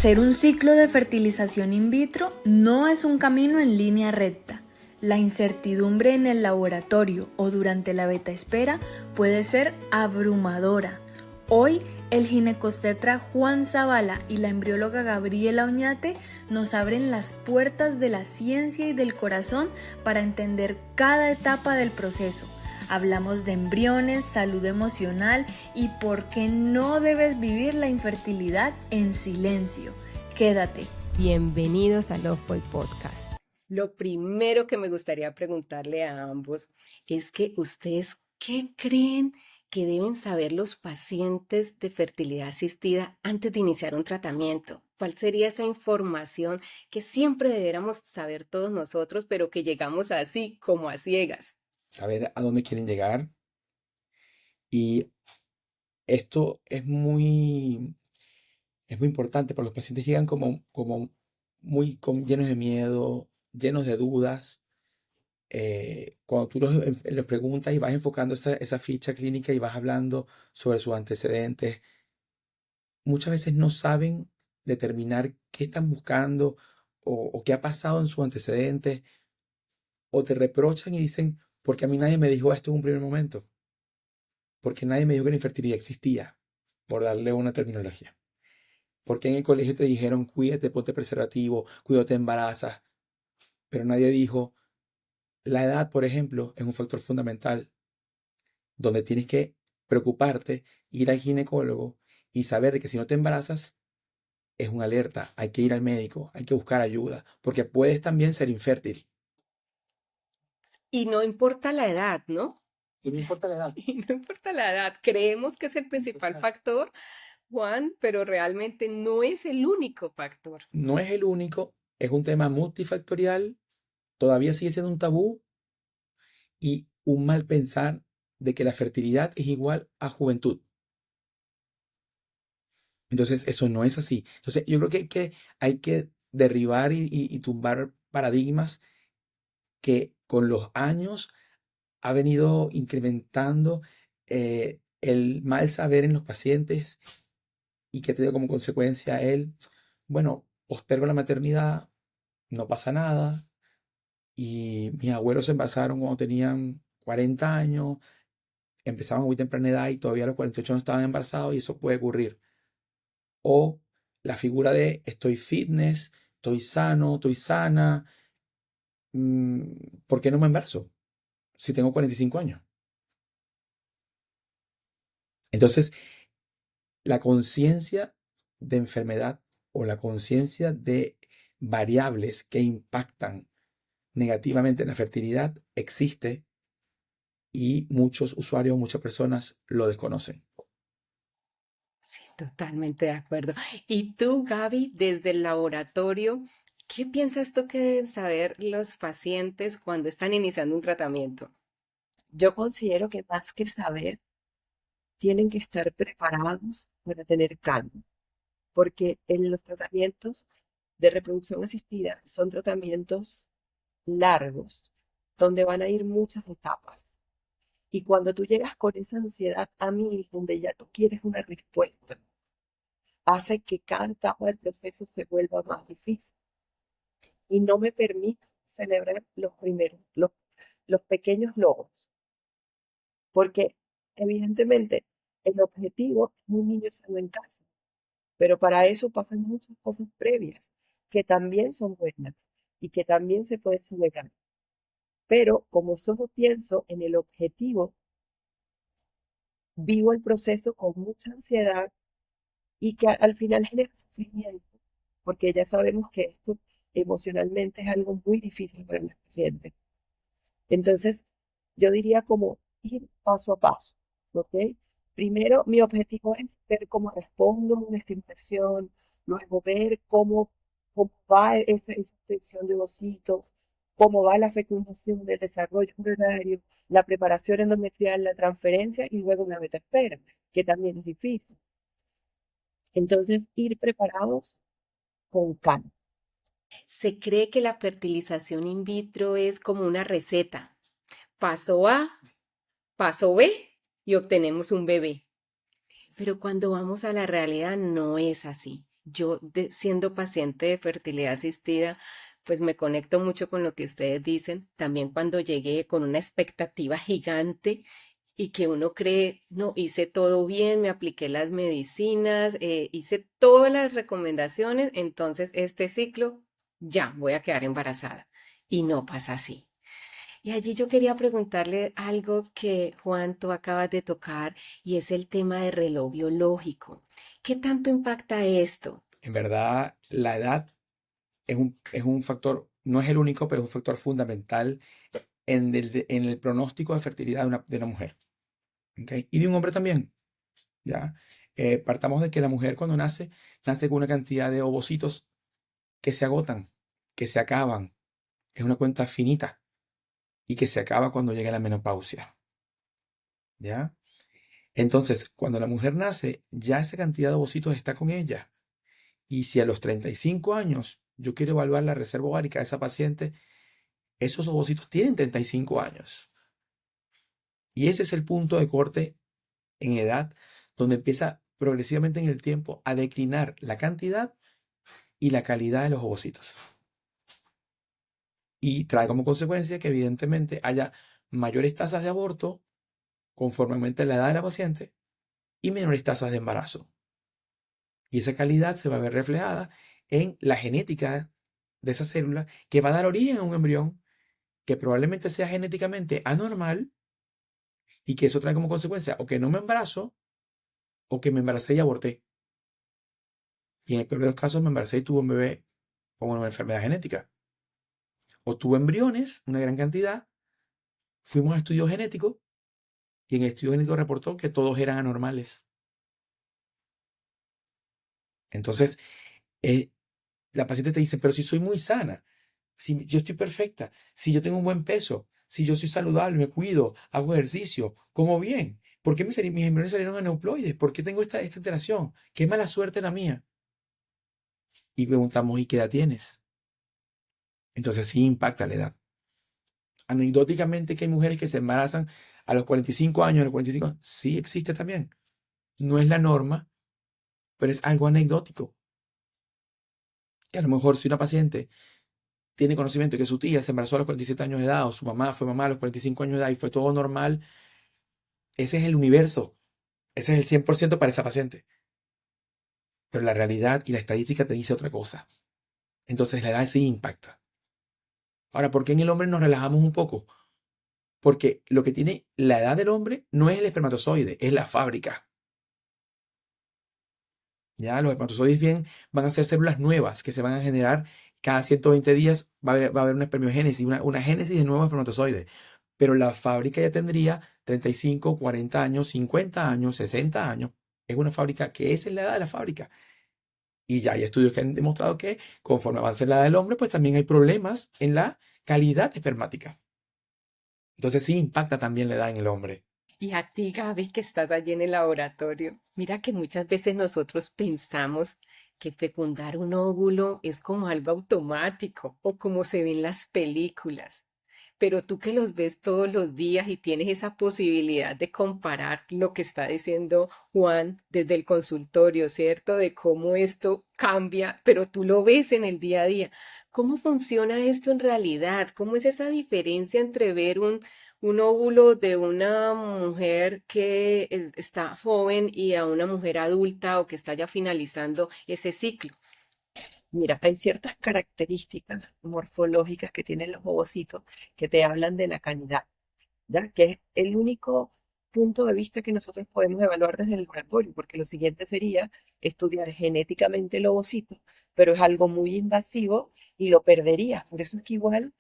Hacer un ciclo de fertilización in vitro no es un camino en línea recta. La incertidumbre en el laboratorio o durante la beta espera puede ser abrumadora. Hoy, el ginecostetra Juan Zavala y la embrióloga Gabriela Oñate nos abren las puertas de la ciencia y del corazón para entender cada etapa del proceso. Hablamos de embriones, salud emocional y por qué no debes vivir la infertilidad en silencio. Quédate. Bienvenidos a Loveboy Podcast. Lo primero que me gustaría preguntarle a ambos es que ustedes, ¿qué creen que deben saber los pacientes de fertilidad asistida antes de iniciar un tratamiento? ¿Cuál sería esa información que siempre deberíamos saber todos nosotros, pero que llegamos así como a ciegas? Saber a dónde quieren llegar. Y esto es muy importante porque los pacientes llegan como muy llenos de miedo, llenos de dudas. Cuando tú los preguntas y vas enfocando esa ficha clínica y vas hablando sobre sus antecedentes, muchas veces no saben determinar qué están buscando o qué ha pasado en sus antecedentes, o te reprochan y dicen, porque a mí nadie me dijo esto en un primer momento. Porque nadie me dijo que la infertilidad existía, por darle una terminología. Porque en el colegio te dijeron, cuídate, ponte preservativo, cuídate, te embarazas. Pero nadie dijo, la edad, por ejemplo, es un factor fundamental donde tienes que preocuparte, ir al ginecólogo y saber de que si no te embarazas, es una alerta. Hay que ir al médico, hay que buscar ayuda, porque puedes también ser infértil. Y no importa la edad, ¿no? Y no importa la edad. Y no importa la edad. Creemos que es el principal factor, Juan, pero realmente no es el único factor. No es el único, es un tema multifactorial, todavía sigue siendo un tabú y un mal pensar de que la fertilidad es igual a juventud. Entonces, eso no es así. Entonces, yo creo que hay que derribar y tumbar paradigmas que con los años ha venido incrementando el mal saber en los pacientes y que tiene como consecuencia bueno, postergo la maternidad, no pasa nada. Y mis abuelos se embarazaron cuando tenían 40 años, empezaban a muy temprana edad y todavía a los 48 no estaban embarazados y eso puede ocurrir. O la figura de estoy fitness, estoy sano, estoy sana, ¿por qué no me embarazo si tengo 45 años? Entonces, la conciencia de enfermedad o la conciencia de variables que impactan negativamente en la fertilidad existe y muchos usuarios, muchas personas lo desconocen. Sí, totalmente de acuerdo. Y tú, Gaby, desde el laboratorio, ¿qué piensas tú que deben saber los pacientes cuando están iniciando un tratamiento? Yo considero que más que saber, tienen que estar preparados para tener calma, porque en los tratamientos de reproducción asistida son tratamientos largos, donde van a ir muchas etapas. Y cuando tú llegas con esa ansiedad a mí, donde ya tú quieres una respuesta, hace que cada etapa del proceso se vuelva más difícil. Y no me permite celebrar los pequeños logros, porque evidentemente el objetivo es un niño sano en casa, pero para eso pasan muchas cosas previas que también son buenas y que también se pueden celebrar. Pero como solo pienso en el objetivo, vivo el proceso con mucha ansiedad y que al final genera sufrimiento, porque ya sabemos que esto emocionalmente es algo muy difícil para los pacientes. Entonces, yo diría como ir paso a paso, ¿ok? Primero, mi objetivo es ver cómo respondo a una estimulación, luego ver cómo va esa obtención de ovocitos, cómo va la fecundación, el desarrollo embrionario, la preparación endometrial, la transferencia y luego una beta espera, que también es difícil. Entonces, ir preparados con calma. Se cree que la fertilización in vitro es como una receta. Paso A, paso B y obtenemos un bebé. Pero cuando vamos a la realidad no es así. Siendo paciente de fertilidad asistida, pues me conecto mucho con lo que ustedes dicen. También cuando llegué con una expectativa gigante y que uno cree, no, hice todo bien, me apliqué las medicinas, hice todas las recomendaciones, entonces este ciclo ya voy a quedar embarazada. Y no pasa así. Y allí yo quería preguntarle algo que Juan, tú acabas de tocar, y es el tema del reloj biológico. ¿Qué tanto impacta esto? En verdad, la edad es un factor, no es el único, pero es un factor fundamental en el pronóstico de fertilidad de una mujer. ¿Ok? Y de un hombre también. ¿Ya? Partamos de que la mujer cuando nace, nace con una cantidad de ovocitos que se agotan, que se acaban. Es una cuenta finita y que se acaba cuando llega la menopausia. ¿Ya? Entonces, cuando la mujer nace, ya esa cantidad de ovocitos está con ella. Y si a los 35 años yo quiero evaluar la reserva ovárica de esa paciente, esos ovocitos tienen 35 años. Y ese es el punto de corte en edad donde empieza progresivamente en el tiempo a declinar la cantidad y la calidad de los ovocitos. Y trae como consecuencia que evidentemente haya mayores tasas de aborto conforme aumente la edad de la paciente y menores tasas de embarazo. Y esa calidad se va a ver reflejada en la genética de esa célula que va a dar origen a un embrión que probablemente sea genéticamente anormal y que eso trae como consecuencia o que no me embarazo o que me embaracé y aborté. Y en el peor de los casos me embaracé y tuve un bebé con una enfermedad genética. O tuve embriones, una gran cantidad, fuimos a estudios genéticos y en el estudio genético reportó que todos eran anormales. Entonces, eh, la paciente te dice, pero si soy muy sana, si yo estoy perfecta, si yo tengo un buen peso, si yo soy saludable, me cuido, hago ejercicio, como bien, ¿por qué mis embriones salieron aneuploides? ¿Por qué tengo esta alteración? Qué mala suerte la mía. Y preguntamos, ¿y qué edad tienes? Entonces sí impacta la edad. Anecdóticamente que hay mujeres que se embarazan a los 45 años, a los 45 años, sí existe también. No es la norma, pero es algo anecdótico. Que a lo mejor si una paciente tiene conocimiento de que su tía se embarazó a los 47 años de edad o su mamá fue mamá a los 45 años de edad y fue todo normal, ese es el universo. Ese es el 100% para esa paciente. Pero la realidad y la estadística te dice otra cosa. Entonces la edad sí impacta. Ahora, ¿por qué en el hombre nos relajamos un poco? Porque lo que tiene la edad del hombre no es el espermatozoide, es la fábrica. Ya los espermatozoides bien van a ser células nuevas que se van a generar cada 120 días. Va a haber una espermiogénesis, una génesis de nuevos espermatozoides. Pero la fábrica ya tendría 35, 40 años, 50 años, 60 años. Es una fábrica que esa es la edad de la fábrica. Y ya hay estudios que han demostrado que conforme avanza la edad del hombre, pues también hay problemas en la calidad espermática. Entonces sí impacta también la edad en el hombre. Y a ti, Gaby, que estás allí en el laboratorio, mira que muchas veces nosotros pensamos que fecundar un óvulo es como algo automático o como se ve en las películas. Pero tú que los ves todos los días y tienes esa posibilidad de comparar lo que está diciendo Juan desde el consultorio, ¿cierto? De cómo esto cambia, pero tú lo ves en el día a día. ¿Cómo funciona esto en realidad? ¿Cómo es esa diferencia entre ver un óvulo de una mujer que está joven y a una mujer adulta o que está ya finalizando ese ciclo? Mira, hay ciertas características morfológicas que tienen los ovocitos que te hablan de la calidad, ¿ya? Que es el único punto de vista que nosotros podemos evaluar desde el laboratorio, porque lo siguiente sería estudiar genéticamente el ovocito, pero es algo muy invasivo y lo perderías. Por eso es que igual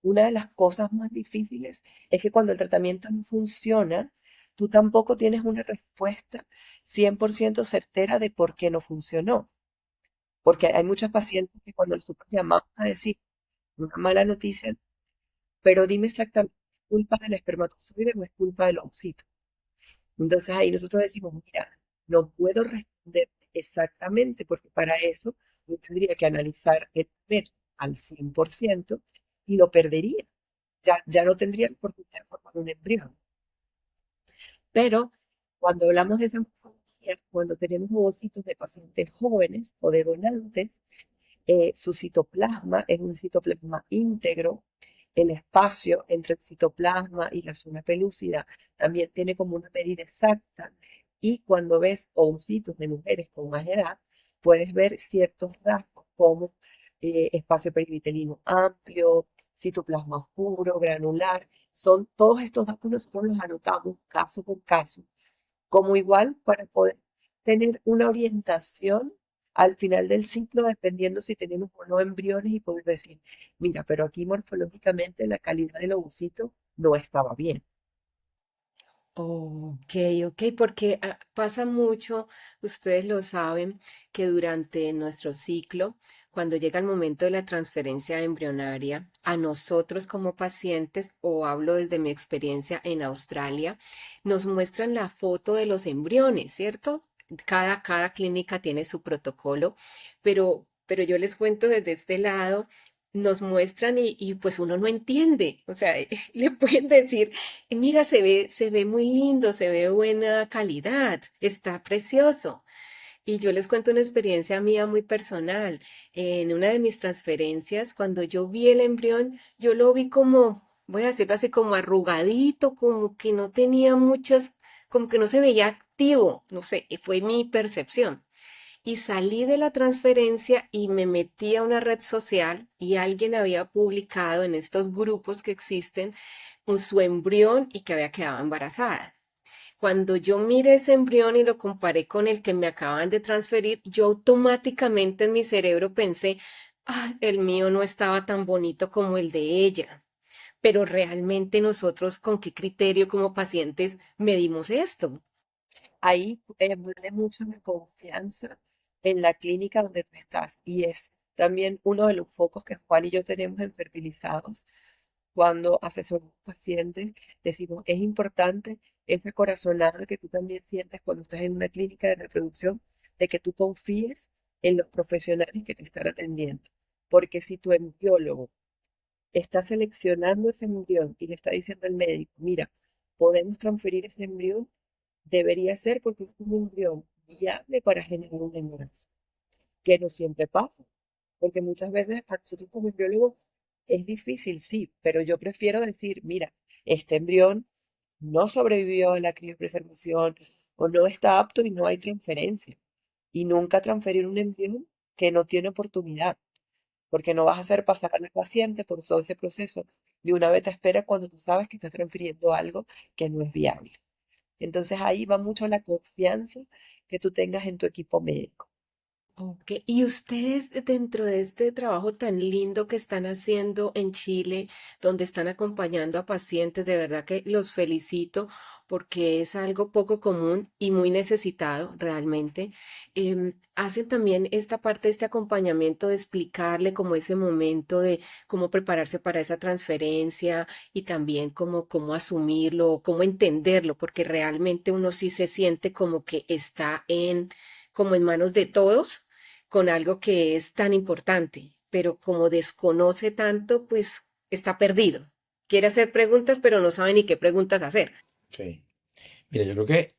una de las cosas más difíciles es que cuando el tratamiento no funciona, tú tampoco tienes una respuesta 100% certera de por qué no funcionó. Porque hay muchas pacientes que cuando nosotros llamamos a decir una mala noticia, pero dime exactamente, ¿es culpa del espermatozoide o es culpa del ovocito? Entonces ahí nosotros decimos, mira, no puedo responder exactamente porque para eso yo tendría que analizar el método al 100% y lo perdería. Ya no tendría la oportunidad de formar un embrión. Pero cuando hablamos de esa morfología, día, cuando tenemos ovocitos de pacientes jóvenes o de donantes, su citoplasma es un citoplasma íntegro. El espacio entre el citoplasma y la zona pelúcida también tiene como una medida exacta. Y cuando ves ovocitos de mujeres con más edad, puedes ver ciertos rasgos como espacio perivitelino amplio, citoplasma oscuro, granular. Son todos estos datos nosotros los anotamos caso por caso, como igual para poder tener una orientación al final del ciclo, dependiendo si tenemos o no embriones y poder decir, mira, pero aquí morfológicamente la calidad del ovocito no estaba bien. Ok, ok, porque pasa mucho, ustedes lo saben, que durante nuestro ciclo, cuando llega el momento de la transferencia embrionaria, a nosotros como pacientes, o hablo desde mi experiencia en Australia, nos muestran la foto de los embriones, ¿cierto? Cada clínica tiene su protocolo, pero yo les cuento desde este lado, nos muestran y pues uno no entiende, o sea, le pueden decir mira, se ve muy lindo, se ve buena calidad, está precioso. Y yo les cuento una experiencia mía muy personal. En una de mis transferencias, cuando yo vi el embrión, yo lo vi como, voy a decirlo así, como arrugadito, como que no tenía muchas, como que no se veía activo, no sé, fue mi percepción. Y salí de la transferencia y me metí a una red social y alguien había publicado en estos grupos que existen su embrión y que había quedado embarazada. Cuando yo miré ese embrión y lo comparé con el que me acaban de transferir, yo automáticamente en mi cerebro pensé, ah, el mío no estaba tan bonito como el de ella. Pero realmente nosotros, ¿con qué criterio como pacientes medimos esto? Ahí vale mucho la confianza en la clínica donde tú estás y es también uno de los focos que Juan y yo tenemos en fertilizados. Cuando asesoramos pacientes, decimos, es importante esa corazonada que tú también sientes cuando estás en una clínica de reproducción, de que tú confíes en los profesionales que te están atendiendo. Porque si tu embriólogo está seleccionando ese embrión y le está diciendo al médico, mira, podemos transferir ese embrión, debería ser porque es un embrión viable para generar un embarazo, que no siempre pasa, porque muchas veces para nosotros como embriólogos es difícil, sí, pero yo prefiero decir, mira, este embrión no sobrevivió a la criopreservación o no está apto y no hay transferencia. Y nunca transferir un embrión que no tiene oportunidad, porque no vas a hacer pasar a la paciente por todo ese proceso de una beta espera cuando tú sabes que estás transfiriendo algo que no es viable. Entonces ahí va mucho la confianza que tú tengas en tu equipo médico. Ok, y ustedes dentro de este trabajo tan lindo que están haciendo en Chile, donde están acompañando a pacientes, de verdad que los felicito porque es algo poco común y muy necesitado realmente. Hacen también esta parte, este acompañamiento de explicarle como ese momento de cómo prepararse para esa transferencia y también cómo asumirlo, cómo entenderlo, porque realmente uno sí se siente como que está como en manos de todos con algo que es tan importante, pero como desconoce tanto, pues está perdido. Quiere hacer preguntas, pero no sabe ni qué preguntas hacer. Sí. Mira, yo creo que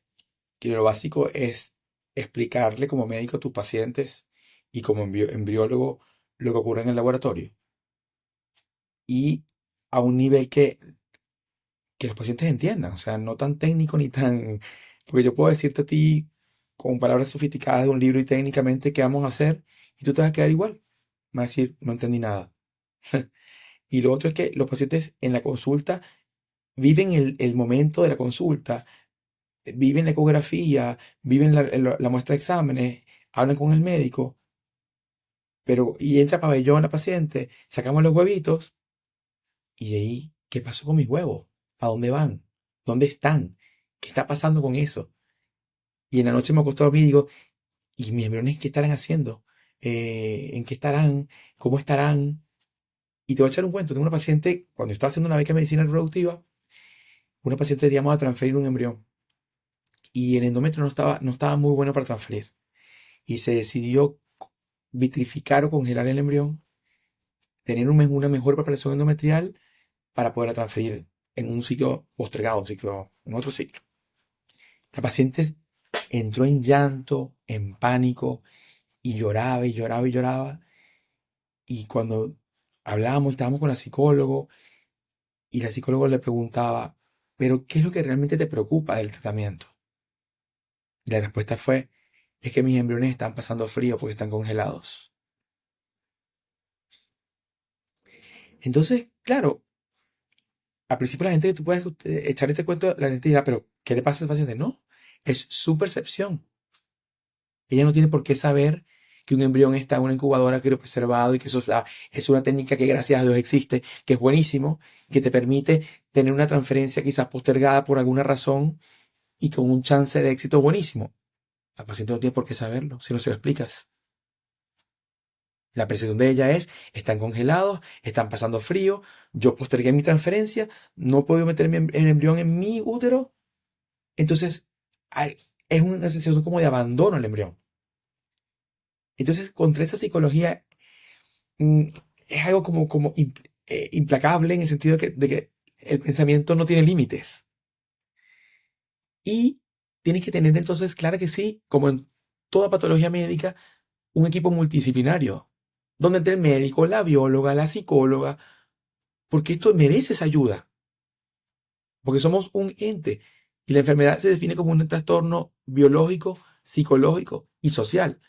lo básico es explicarle como médico a tus pacientes y como embriólogo lo que ocurre en el laboratorio. Y a un nivel que los pacientes entiendan, o sea, no tan técnico ni tan... Porque yo puedo decirte a ti con palabras sofisticadas de un libro y técnicamente qué vamos a hacer y tú te vas a quedar igual. Me vas a decir, no entendí nada. Y lo otro es que los pacientes en la consulta viven el momento de la consulta, viven la ecografía, viven la muestra de exámenes, hablan con el médico, pero y entra pabellón la paciente, sacamos los huevitos y de ahí, ¿qué pasó con mis huevos? ¿A dónde van? ¿Dónde están? ¿Qué está pasando con eso? Y en la noche me acostó a dormir y digo, ¿y mis embriones qué estarán haciendo? ¿En qué estarán? ¿Cómo estarán? Y te voy a echar un cuento. Tengo una paciente, cuando estaba haciendo una beca de medicina reproductiva, una paciente teníamos a transferir un embrión y el endometrio no estaba muy bueno para transferir. Y se decidió vitrificar o congelar el embrión, tener una mejor preparación endometrial para poder transferir en un ciclo postergado, en otro ciclo. La paciente entró en llanto, en pánico, y lloraba y lloraba y lloraba. Y cuando hablábamos, estábamos con la psicólogo, y la psicóloga le preguntaba, ¿pero qué es lo que realmente te preocupa del tratamiento? Y la respuesta fue, es que mis embriones están pasando frío porque están congelados. Entonces, claro, al principio la gente, tú puedes echar este cuento, la gente dirá, pero ¿qué le pasa al paciente? No, es su percepción. Ella no tiene por qué saber que un embrión está en una incubadora criopreservado y que eso es una técnica que gracias a Dios existe, que es buenísimo, que te permite tener una transferencia quizás postergada por alguna razón y con un chance de éxito buenísimo. La paciente no tiene por qué saberlo si no se lo explicas. La percepción de ella es, están congelados, están pasando frío, yo postergué mi transferencia, no puedo meter el embrión en mi útero. Entonces, es una sensación como de abandono el embrión. Entonces, contra esa psicología mm, es algo como implacable en el sentido de que el pensamiento no tiene límites. Y tienes que tener entonces, claro que sí, como en toda patología médica, un equipo multidisciplinario, donde entre el médico, la bióloga, la psicóloga, porque esto merece esa ayuda, porque somos un ente y la enfermedad se define como un trastorno biológico, psicológico y social.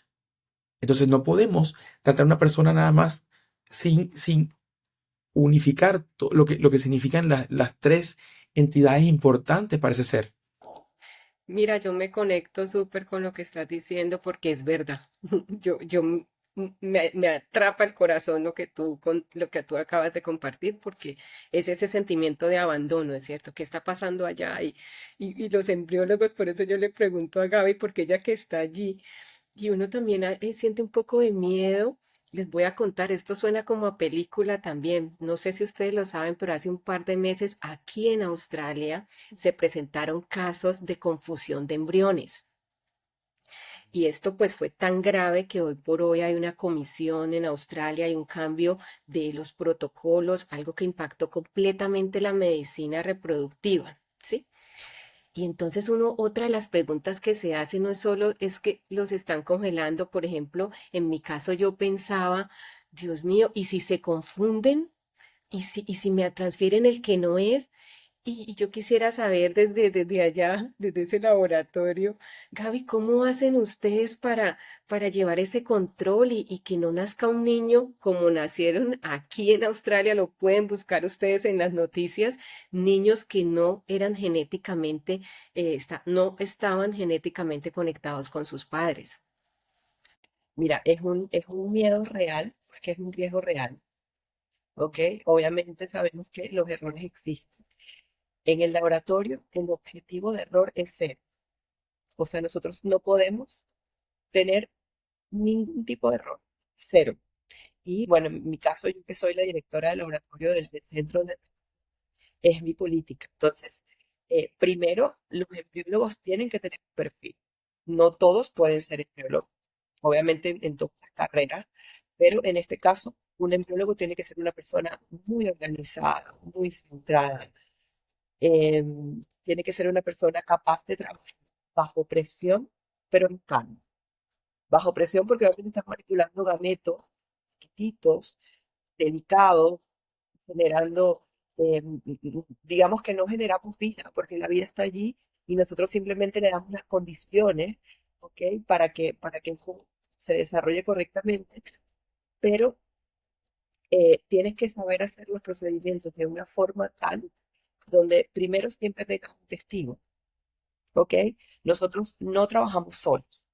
Entonces no podemos tratar a una persona nada más sin unificar lo que significan las tres entidades importantes para ese ser. Mira, yo me conecto súper con lo que estás diciendo porque es verdad. Me atrapa el corazón lo que tú acabas de compartir porque es ese sentimiento de abandono, ¿es cierto? ¿Qué está pasando allá? Y los embriólogos, por eso yo le pregunto a Gaby, porque ella que está allí, y uno también siente un poco de miedo. Les voy a contar, esto suena como a película también. No sé si ustedes lo saben, pero hace un par de meses aquí en Australia se presentaron casos de confusión de embriones. Y esto pues fue tan grave que hoy por hoy hay una comisión en Australia, hay un cambio de los protocolos, algo que impactó completamente la medicina reproductiva, ¿sí? Y entonces otra de las preguntas que se hace no es solo es que los están congelando, por ejemplo, en mi caso yo pensaba, Dios mío, ¿y si se confunden? Y si me transfieren el que no es? Y yo quisiera saber desde allá, desde ese laboratorio, Gaby, ¿cómo hacen ustedes para llevar ese control y que no nazca un niño como nacieron aquí en Australia? Lo pueden buscar ustedes en las noticias, niños que no eran genéticamente, no estaban genéticamente conectados con sus padres. Mira, es un miedo real, porque es un riesgo real, ¿ok? Obviamente sabemos que los errores existen. En el laboratorio, el objetivo de error es cero. O sea, nosotros no podemos tener ningún tipo de error, cero. Y bueno, en mi caso, yo que soy la directora del laboratorio del centro, es mi política. Entonces, primero, los embriólogos tienen que tener un perfil. No todos pueden ser embriólogos, obviamente en todas las carreras, pero en este caso, un embriólogo tiene que ser una persona muy organizada, muy centrada. Tiene que ser una persona capaz de trabajar bajo presión, pero en calma. Bajo presión porque obviamente estás manipulando gametos chiquititos, delicados, generando, digamos que no generamos vida, porque la vida está allí y nosotros simplemente le damos las condiciones, ¿ok? Para que eso se desarrolle correctamente, pero tienes que saber hacer los procedimientos de una forma tal donde primero siempre tengas un testigo, ¿ok? Nosotros no trabajamos solos.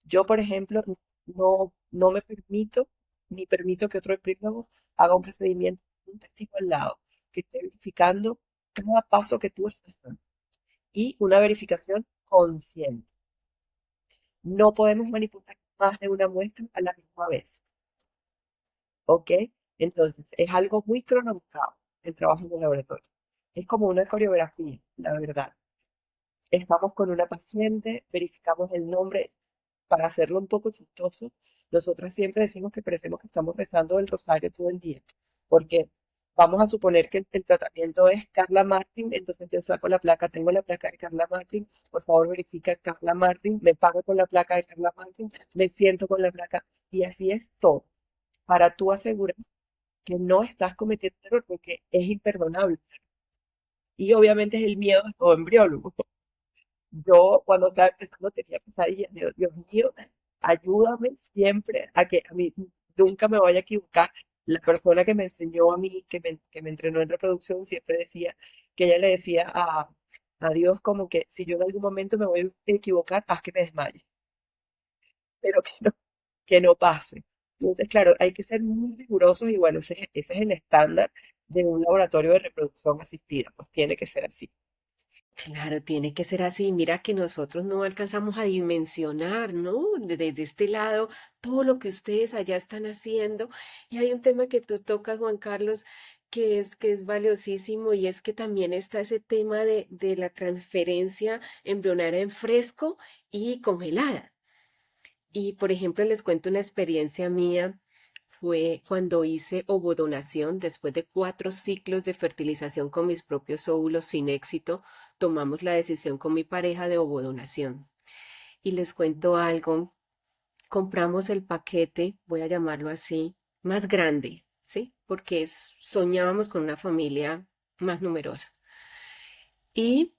Yo, por ejemplo, no me permito, ni permito que otro empleado haga un procedimiento con un testigo al lado, que esté verificando cada paso que tú estás dando. Y una verificación consciente. No podemos manipular más de una muestra a la misma vez. ¿Ok? Entonces, es algo muy cronometrado el trabajo en el laboratorio. Es como una coreografía, la verdad. Estamos con una paciente, verificamos el nombre para hacerlo un poco chistoso. Nosotros siempre decimos que parecemos que estamos rezando el rosario todo el día, porque Vamos a suponer que el tratamiento es Carla Martin, entonces yo saco la placa, tengo la placa de Carla Martin, por favor verifica Carla Martin, me pago con la placa de Carla Martin, me siento con la placa y así es todo, para tú asegurar que no estás cometiendo error porque es imperdonable. Y obviamente es el miedo de todo embriólogo. Yo cuando estaba empezando tenía pesadillas, Dios mío, ayúdame siempre a que a mí nunca me vaya a equivocar. La persona que me enseñó a mí, que me entrenó en reproducción, siempre decía que ella le decía a Dios como que si yo en algún momento me voy a equivocar, haz que me desmaye, pero que no pase. Entonces, claro, hay que ser muy rigurosos y bueno, ese es el estándar de un laboratorio de reproducción asistida, pues tiene que ser así. Claro, tiene que ser así. Mira que nosotros no alcanzamos a dimensionar, ¿no? Desde este lado, todo lo que ustedes allá están haciendo. Y hay un tema que tú tocas, Juan Carlos, que es valiosísimo y es que también está ese tema de la transferencia embrionaria en fresco y congelada. Y por ejemplo, les cuento una experiencia mía. Fue cuando hice ovodonación, después de 4 ciclos de fertilización con mis propios óvulos sin éxito, tomamos la decisión con mi pareja de ovodonación. Y les cuento algo, compramos el paquete, voy a llamarlo así, más grande, ¿sí? Porque soñábamos con una familia más numerosa. Y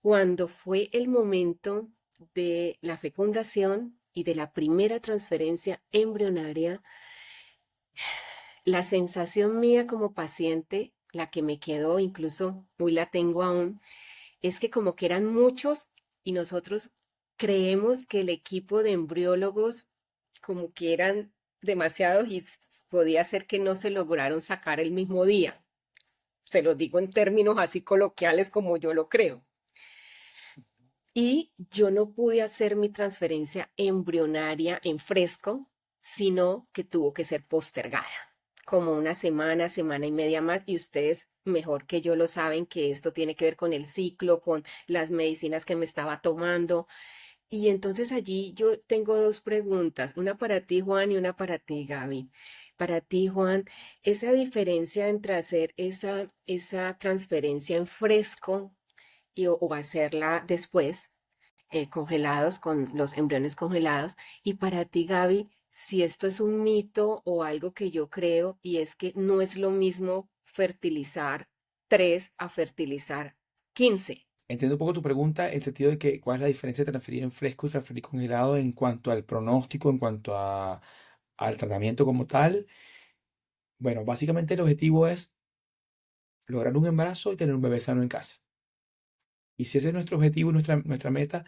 cuando fue el momento de la fecundación y de la primera transferencia embrionaria, la sensación mía como paciente, la que me quedó, incluso hoy la tengo aún, es que como que eran muchos y nosotros creemos que el equipo de embriólogos como que eran demasiados y podía ser que no se lograron sacar el mismo día. Se los digo en términos así coloquiales como yo lo creo. Y yo no pude hacer mi transferencia embrionaria en fresco, sino que tuvo que ser postergada, como una semana, semana y media más. Y ustedes mejor que yo lo saben que esto tiene que ver con el ciclo, con las medicinas que me estaba tomando. Y entonces allí yo tengo 2 preguntas, una para ti, Juan, y una para ti, Gaby. Para ti, Juan, esa diferencia entre hacer esa transferencia en fresco o hacerla después, congelados, con los embriones congelados. Y para ti, Gaby, si esto es un mito o algo que yo creo, y es que no es lo mismo fertilizar 3 a fertilizar 15. Entiendo un poco tu pregunta en el sentido de que cuál es la diferencia de transferir en fresco y transferir congelado en cuanto al pronóstico, en cuanto al tratamiento como tal. Bueno, básicamente el objetivo es lograr un embarazo y tener un bebé sano en casa. Y si ese es nuestro objetivo y nuestra meta,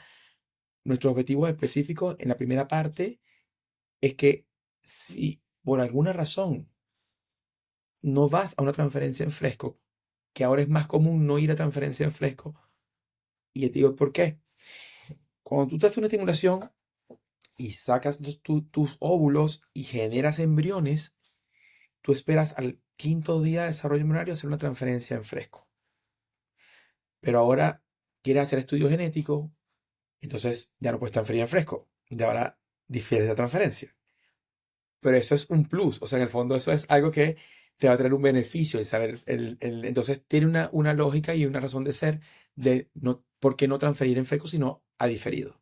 nuestro objetivo específico en la primera parte es que si por alguna razón no vas a una transferencia en fresco, que ahora es más común no ir a transferencia en fresco, y te digo por qué. Cuando tú te haces una estimulación y sacas tus óvulos y generas embriones, tú esperas al quinto día de desarrollo embrionario hacer una transferencia en fresco. Pero ahora quieres hacer estudio genético, entonces ya no puedes transferir en fresco. Y ahora difieres la transferencia. Pero eso es un plus, o sea, en el fondo eso es algo que te va a traer un beneficio, el saber, entonces tiene una lógica y una razón de ser de no, por qué no transferir en fresco, sino a diferido.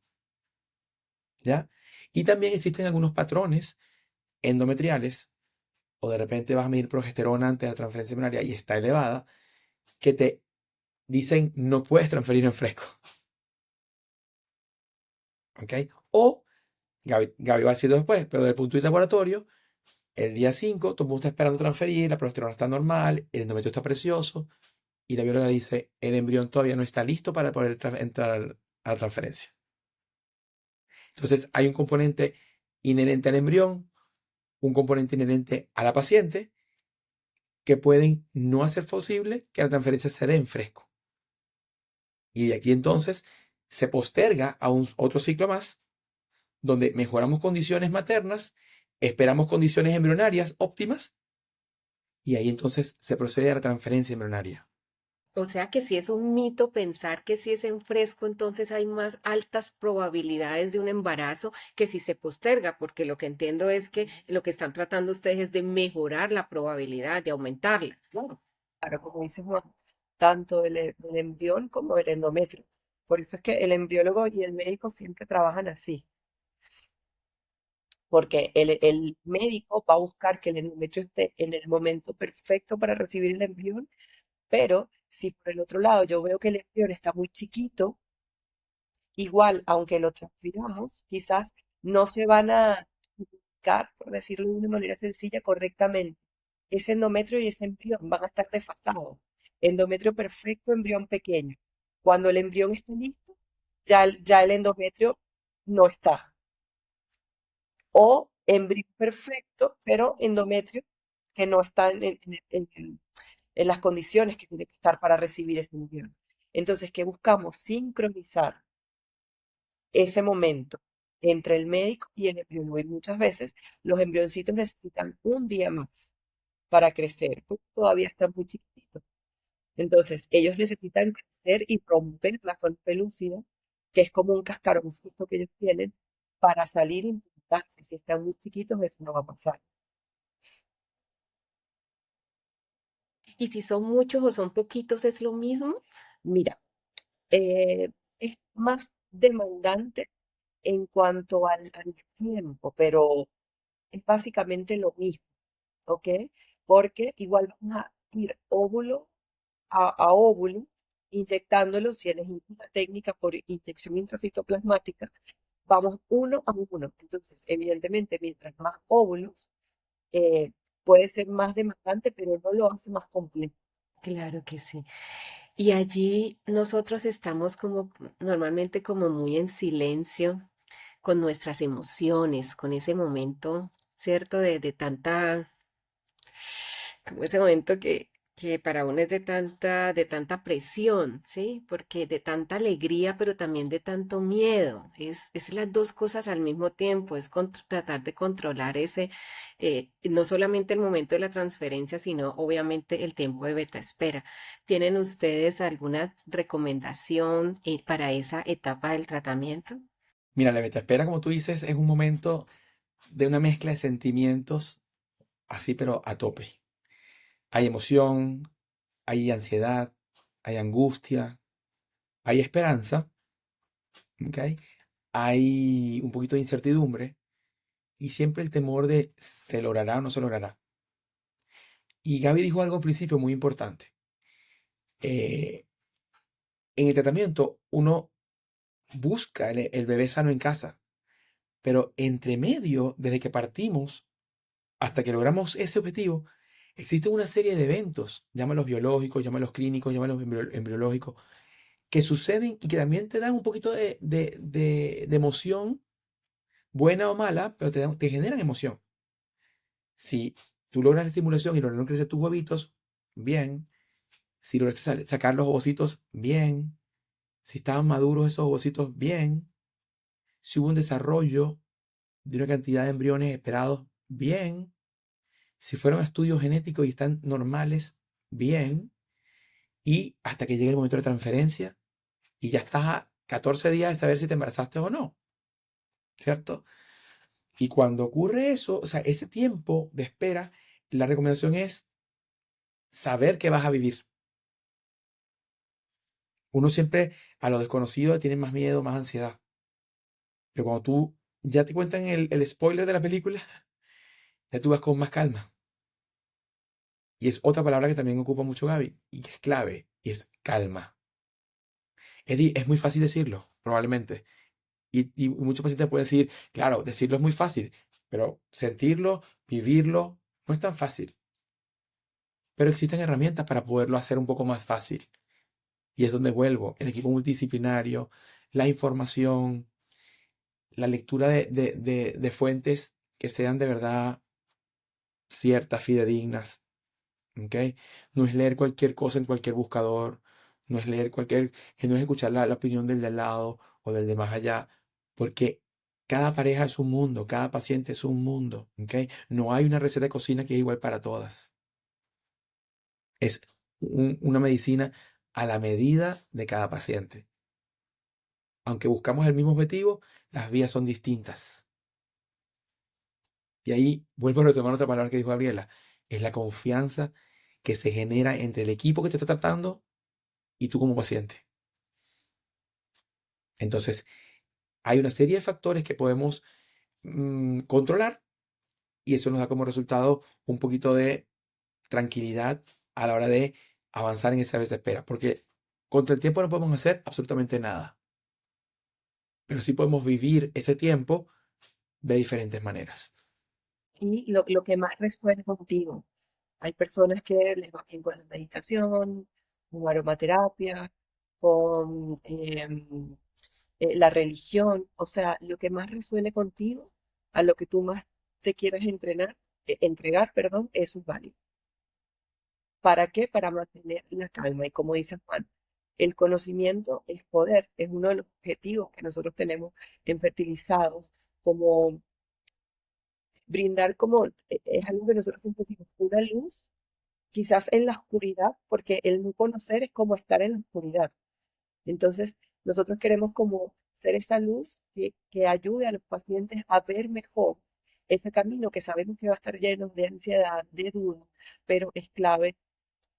¿Ya? Y también existen algunos patrones endometriales, o de repente vas a medir progesterona antes de la transferencia embrionaria y está elevada, que te dicen no puedes transferir en fresco. ¿Ok? O, Gaby va a decir después, pero desde el punto de vista laboratorio, el día 5, todo el mundo está esperando transferir, la progesterona está normal, el endometrio está precioso, y la bióloga dice, el embrión todavía no está listo para poder entrar a la transferencia. Entonces, hay un componente inherente al embrión, un componente inherente a la paciente, que pueden no hacer posible que la transferencia se dé en fresco. Y de aquí entonces se posterga a otro ciclo más, donde mejoramos condiciones maternas, esperamos condiciones embrionarias óptimas, y ahí entonces se procede a la transferencia embrionaria. O sea que si es un mito pensar que si es en fresco, entonces hay más altas probabilidades de un embarazo que si se posterga, porque lo que entiendo es que lo que están tratando ustedes es de mejorar la probabilidad, de aumentarla. Claro, claro, como dice Juan, tanto el embrión como el endometrio. Por eso es que el embriólogo y el médico siempre trabajan así, porque el médico va a buscar que el endometrio esté en el momento perfecto para recibir el embrión, pero si por el otro lado yo veo que el embrión está muy chiquito, igual, aunque lo transfiramos, quizás no se van a comunicar, por decirlo de una manera sencilla, correctamente. Ese endometrio y ese embrión van a estar desfasados. Endometrio perfecto, embrión pequeño. Cuando el embrión esté listo, ya el endometrio no está. O embrión perfecto, pero endometrio que no está en las condiciones que tiene que estar para recibir ese embrión. Entonces, ¿qué buscamos? Sincronizar ese momento entre el médico y el embriólogo. Y muchas veces los embrioncitos necesitan un día más para crecer, porque todavía están muy chiquititos. Entonces, ellos necesitan crecer y romper la zona pelúcida, que es como un cascaroncito que ellos tienen, para salir y implantarse. Si están muy chiquitos, eso no va a pasar. Y si son muchos o son poquitos, ¿es lo mismo? Mira, es más demandante en cuanto al tiempo, pero es básicamente lo mismo. ¿Ok? Porque igual vamos a ir óvulo a óvulo, inyectándolo, si elegimos la técnica por inyección intracitoplasmática, vamos uno a uno. Entonces, evidentemente, mientras más óvulos, puede ser más demandante, pero no lo hace más complejo. Claro que sí. Y allí nosotros estamos como normalmente como muy en silencio con nuestras emociones, con ese momento, ¿cierto? De tanta, como ese momento que para uno es de tanta presión, ¿sí? Porque de tanta alegría, pero también de tanto miedo. Es las dos cosas al mismo tiempo, es tratar de controlar ese, no solamente el momento de la transferencia, sino obviamente el tiempo de beta espera. ¿Tienen ustedes alguna recomendación para esa etapa del tratamiento? Mira, la beta-espera, como tú dices, es un momento de una mezcla de sentimientos así, pero a tope. Hay emoción, hay ansiedad, hay angustia, hay esperanza, ¿ok? Hay un poquito de incertidumbre y siempre el temor de se logrará o no se logrará. Y Gaby dijo algo al principio muy importante. Eh, en el tratamiento uno busca el bebé sano en casa, pero entre medio, desde que partimos hasta que logramos ese objetivo, existe una serie de eventos, llámalos biológicos, llámalos clínicos, llámalos embriológicos, que suceden y que también te dan un poquito de emoción, buena o mala, pero te generan emoción. Si tú logras la estimulación y lograron crecer tus huevitos, bien. Si lograste sacar los ovocitos, bien. Si estaban maduros esos ovocitos, bien. Si hubo un desarrollo de una cantidad de embriones esperados, bien. Si fueron estudios genéticos y están normales, bien. Y hasta que llegue el momento de transferencia y ya estás a 14 días de saber si te embarazaste o no, ¿cierto? Y cuando ocurre eso, o sea, ese tiempo de espera, la recomendación es saber que vas a vivir. Uno siempre a lo desconocido le tiene más miedo, más ansiedad. Pero cuando tú ya te cuentan el spoiler de la película, ya tú vas con más calma. Y es otra palabra que también ocupa mucho Gaby y que es clave, y es calma. Es muy fácil decirlo, probablemente. Y muchos pacientes pueden decir, claro, decirlo es muy fácil, pero sentirlo, vivirlo, no es tan fácil. Pero existen herramientas para poderlo hacer un poco más fácil. Y es donde vuelvo, el equipo multidisciplinario, la información, la lectura de fuentes que sean de verdad ciertas, fidedignas. ¿Ok? No es leer cualquier cosa en cualquier buscador, no es leer no es escuchar la opinión del de al lado o del de más allá, porque cada pareja es un mundo, cada paciente es un mundo. ¿Ok? No hay una receta de cocina que es igual para todas. Es una medicina a la medida de cada paciente. Aunque buscamos el mismo objetivo, las vías son distintas. Y ahí vuelvo a retomar otra palabra que dijo Gabriela, es la confianza que se genera entre el equipo que te está tratando y tú como paciente. Entonces, hay una serie de factores que podemos controlar y eso nos da como resultado un poquito de tranquilidad a la hora de avanzar en esa vez de espera, porque contra el tiempo no podemos hacer absolutamente nada, pero sí podemos vivir ese tiempo de diferentes maneras. Y lo que más resuene contigo. Hay personas que les va bien con la meditación, con aromaterapia, con la religión, o sea, lo que más resuene contigo, a lo que tú más te quieras entregar, perdón, eso es válido. ¿Para qué? Para mantener la calma. Y como dice Juan, el conocimiento es poder, es uno de los objetivos que nosotros tenemos en Fertilizados, como brindar como, es algo que nosotros siempre decimos, una luz, quizás en la oscuridad, porque el no conocer es como estar en la oscuridad. Entonces, nosotros queremos como ser esa luz que ayude a los pacientes a ver mejor ese camino que sabemos que va a estar lleno de ansiedad, de duda, pero es clave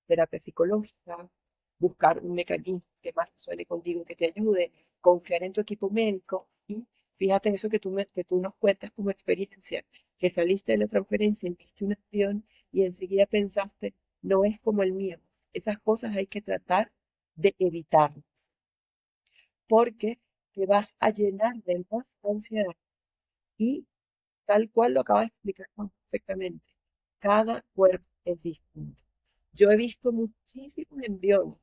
terapia psicológica, buscar un mecanismo que más resuene contigo, que te ayude, confiar en tu equipo médico y fíjate eso que tú nos cuentas como experiencia, que saliste de la transferencia, viste un avión y enseguida pensaste, no es como el mío. Esas cosas hay que tratar de evitarlas porque te vas a llenar de más ansiedad y tal cual lo acabas de explicar perfectamente, cada cuerpo es distinto. Yo he visto muchísimos embriones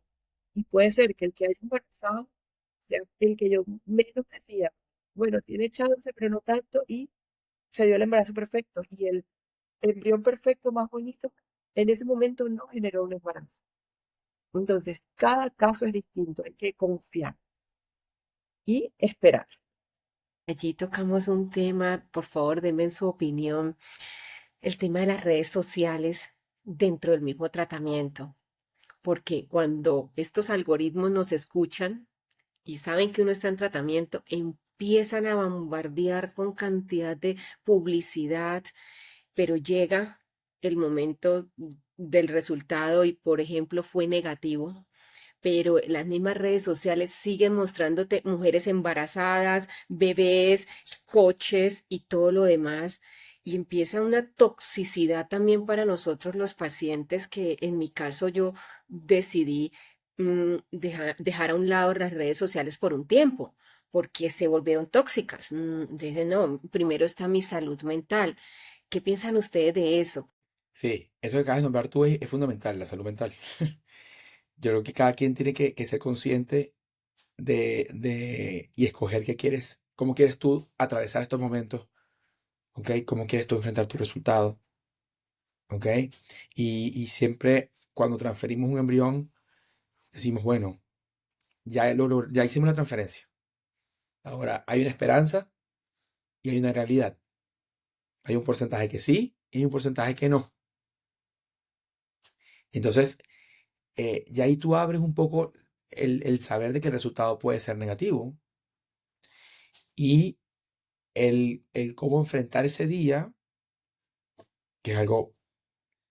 y puede ser que el que haya embarazado sea el que yo menos decía, bueno, tiene chance, pero no tanto, y se dio el embarazo perfecto. Y el embrión perfecto más bonito en ese momento no generó un embarazo. Entonces, cada caso es distinto, hay que confiar y esperar. Allí tocamos un tema, por favor, denme su opinión, el tema de las redes sociales dentro del mismo tratamiento, porque cuando estos algoritmos nos escuchan y saben que uno está en tratamiento, empiezan a bombardear con cantidad de publicidad, pero llega el momento del resultado y, por ejemplo, fue negativo, pero las mismas redes sociales siguen mostrándote mujeres embarazadas, bebés, coches y todo lo demás. Y empieza una toxicidad también para nosotros los pacientes que en mi caso yo decidí dejar a un lado las redes sociales por un tiempo porque se volvieron tóxicas. Dije, no, primero está mi salud mental. ¿Qué piensan ustedes de eso? Sí, eso que acabas de nombrar tú es fundamental, la salud mental. Yo creo que cada quien tiene que ser consciente y escoger qué quieres, cómo quieres tú atravesar estos momentos, ¿ok? Cómo quieres tú enfrentar tu resultado, ¿ok? Y siempre cuando transferimos un embrión, decimos, bueno, ya hicimos la transferencia. Ahora, hay una esperanza y hay una realidad. Hay un porcentaje que sí y hay un porcentaje que no. Entonces, ya ahí tú abres un poco el saber de que el resultado puede ser negativo y el cómo enfrentar ese día, que es algo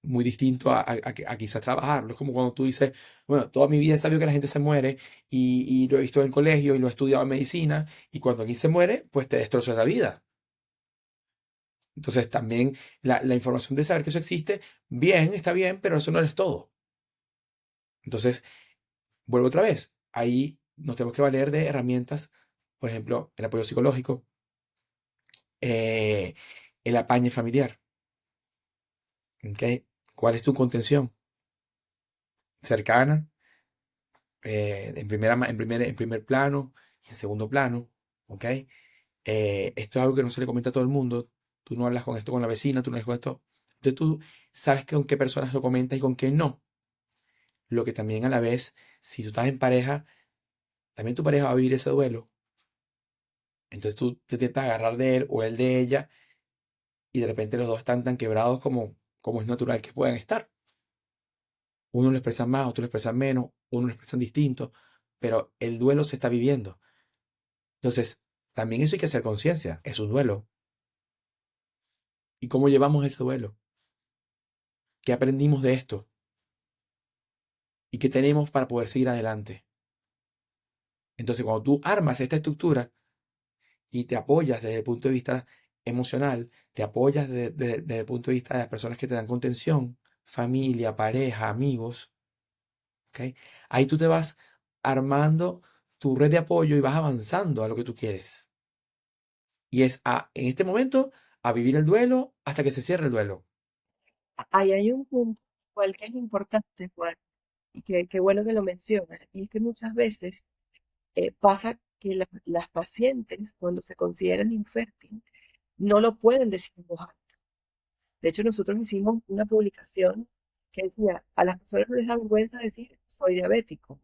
muy distinto a quizás trabajarlo. Es como cuando tú dices, bueno, toda mi vida he sabido que la gente se muere y lo he visto en el colegio y lo he estudiado en medicina y cuando alguien se muere, pues te destroza la vida. Entonces también la información de saber que eso existe, bien, está bien, pero eso no es todo. Entonces, vuelvo otra vez, ahí nos tenemos que valer de herramientas, por ejemplo, el apoyo psicológico, eh, el apañe familiar. ¿Ok? ¿Cuál es tu contención? Cercana, en primer plano y en segundo plano, ¿ok? Esto es algo que no se le comenta a todo el mundo. Tú no hablas con esto con la vecina, tú no hablas con esto. Entonces tú sabes con qué personas lo comentas y con qué no. Lo que también a la vez, si tú estás en pareja, también tu pareja va a vivir ese duelo. Entonces tú te intentas agarrar de él o él de ella y de repente los dos están tan quebrados como es natural que puedan estar. Uno lo expresa más, otro lo expresa menos. uno lo expresan distinto, pero el duelo se está viviendo. Entonces, también eso hay que hacer conciencia, es un duelo. ¿Y cómo llevamos ese duelo? ¿Qué aprendimos de esto? ¿Y qué tenemos para poder seguir adelante? Entonces, cuando tú armas esta estructura y te apoyas desde el punto de vista emocional, te apoyas desde el punto de vista de las personas que te dan contención, familia, pareja, amigos, ¿ok? Ahí tú te vas armando tu red de apoyo y vas avanzando a lo que tú quieres. Y es en este momento a vivir el duelo hasta que se cierre el duelo. Ahí hay un punto igual que es importante, Juan, y que bueno que lo mencionas, y es que muchas veces pasa que las pacientes, cuando se consideran infértiles, no lo pueden decir en voz alta. De hecho, nosotros hicimos una publicación que decía, a las personas no les da vergüenza decir soy diabético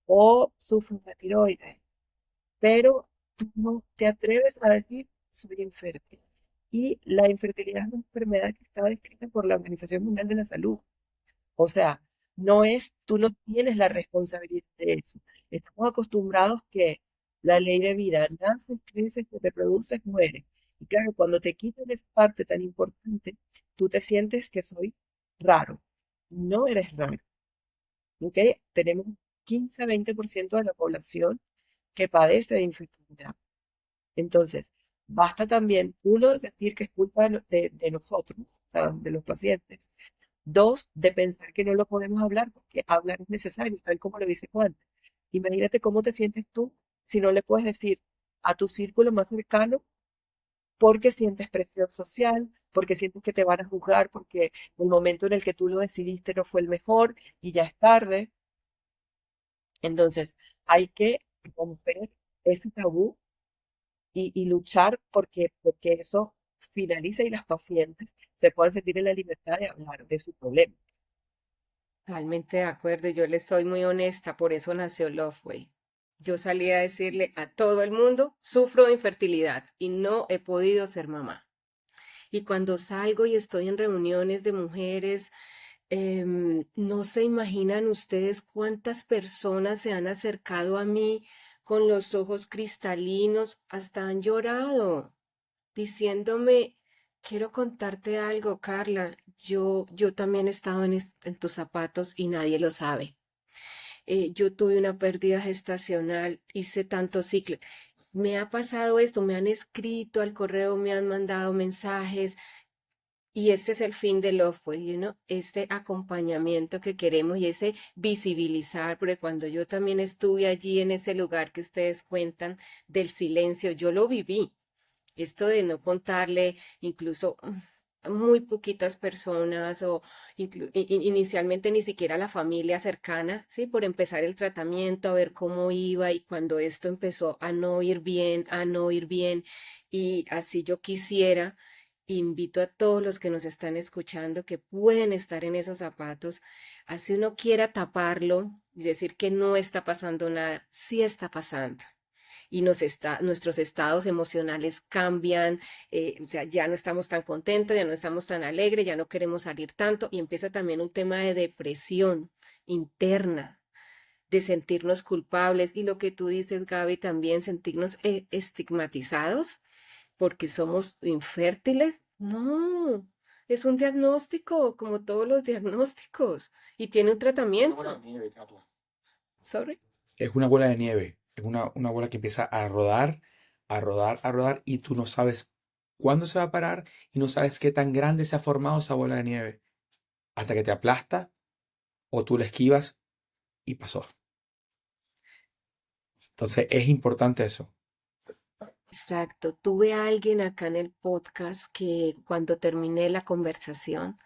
o sufro de tiroides, pero tú no te atreves a decir soy infértil. Y la infertilidad es una enfermedad que está descrita por la Organización Mundial de la Salud. O sea, no es, tú no tienes la responsabilidad de eso. Estamos acostumbrados que la ley de vida, naces, creces, te reproduces, mueres. Y claro, cuando te quitan esa parte tan importante, tú te sientes que soy raro. No eres raro. ¿Ok? Tenemos 15 a 20% de la población que padece de infertilidad. Entonces, basta también, uno, sentir que es culpa de nosotros, o sea, de los pacientes. Dos, de pensar que no lo podemos hablar, porque hablar es necesario, tal como lo dice Juan. Imagínate cómo te sientes tú si no le puedes decir a tu círculo más cercano porque sientes presión social, porque sientes que te van a juzgar, porque el momento en el que tú lo decidiste no fue el mejor y ya es tarde. Entonces, hay que romper ese tabú y luchar porque eso finalice y las pacientes se puedan sentir en la libertad de hablar de su problema. Totalmente de acuerdo, yo les soy muy honesta, por eso nació Loveway. Yo salí a decirle a todo el mundo, sufro de infertilidad y no he podido ser mamá. Y cuando salgo y estoy en reuniones de mujeres, no se imaginan ustedes cuántas personas se han acercado a mí con los ojos cristalinos, hasta han llorado, diciéndome, quiero contarte algo, Carla, yo también he estado en tus zapatos y nadie lo sabe. Yo tuve una pérdida gestacional, hice tantos ciclos. Me ha pasado esto, me han escrito al correo, me han mandado mensajes, y este es el fin de Loveway, este acompañamiento que queremos y ese visibilizar, porque cuando yo también estuve allí en ese lugar que ustedes cuentan del silencio, yo lo viví. Esto de no contarle incluso a muy poquitas personas o inicialmente ni siquiera a la familia cercana, ¿sí? Por empezar el tratamiento, a ver cómo iba y cuando esto empezó a no ir bien, a no ir bien y así yo quisiera, invito a todos los que nos están escuchando que pueden estar en esos zapatos, así uno quiera taparlo y decir que no está pasando nada, sí está pasando y nuestros estados emocionales cambian, o sea, ya no estamos tan contentos, ya no estamos tan alegres, ya no queremos salir tanto y empieza también un tema de depresión interna, de sentirnos culpables y lo que tú dices, Gaby, también sentirnos estigmatizados porque somos infértiles. No, es un diagnóstico como todos los diagnósticos y tiene un tratamiento. Sorry. Es una bola de nieve, es una bola que empieza a rodar, a rodar, a rodar y tú no sabes cuándo se va a parar y no sabes qué tan grande se ha formado esa bola de nieve hasta que te aplasta o tú la esquivas y pasó. Entonces es importante eso. Exacto. Tuve a alguien acá en el podcast que cuando terminé la conversación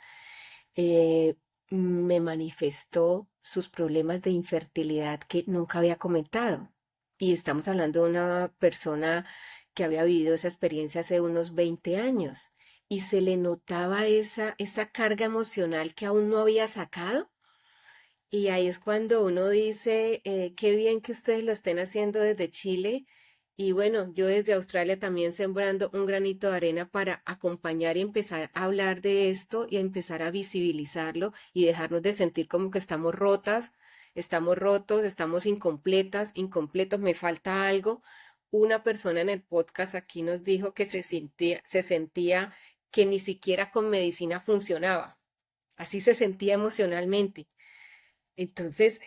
eh, me manifestó sus problemas de infertilidad que nunca había comentado. Y estamos hablando de una persona que había vivido esa experiencia hace unos 20 años y se le notaba esa carga emocional que aún no había sacado. Y ahí es cuando uno dice, qué bien que ustedes lo estén haciendo desde Chile. Y bueno, yo desde Australia también sembrando un granito de arena para acompañar y empezar a hablar de esto y a empezar a visibilizarlo y dejarnos de sentir como que estamos rotas estamos rotos, estamos incompletas, incompletos, me falta algo. Una persona en el podcast aquí nos dijo que se sentía que ni siquiera con medicina funcionaba. Así se sentía emocionalmente. Entonces,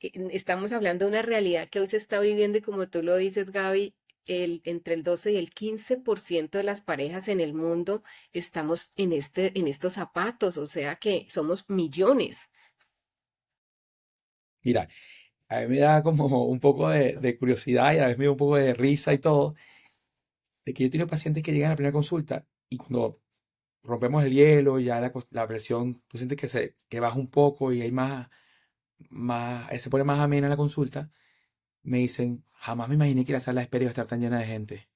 estamos hablando de una realidad que hoy se está viviendo y como tú lo dices, Gaby, entre el 12 y el 15% de las parejas en el mundo estamos en estos zapatos, o sea que somos millones. Mira, a mí me da como un poco de curiosidad y a veces me da un poco de risa y todo, de que yo he tenido pacientes que llegan a la primera consulta y cuando rompemos el hielo, ya la presión, tú sientes que baja un poco y hay se pone más amena la consulta, me dicen, jamás me imaginé que la sala de espera iba a estar tan llena de gente.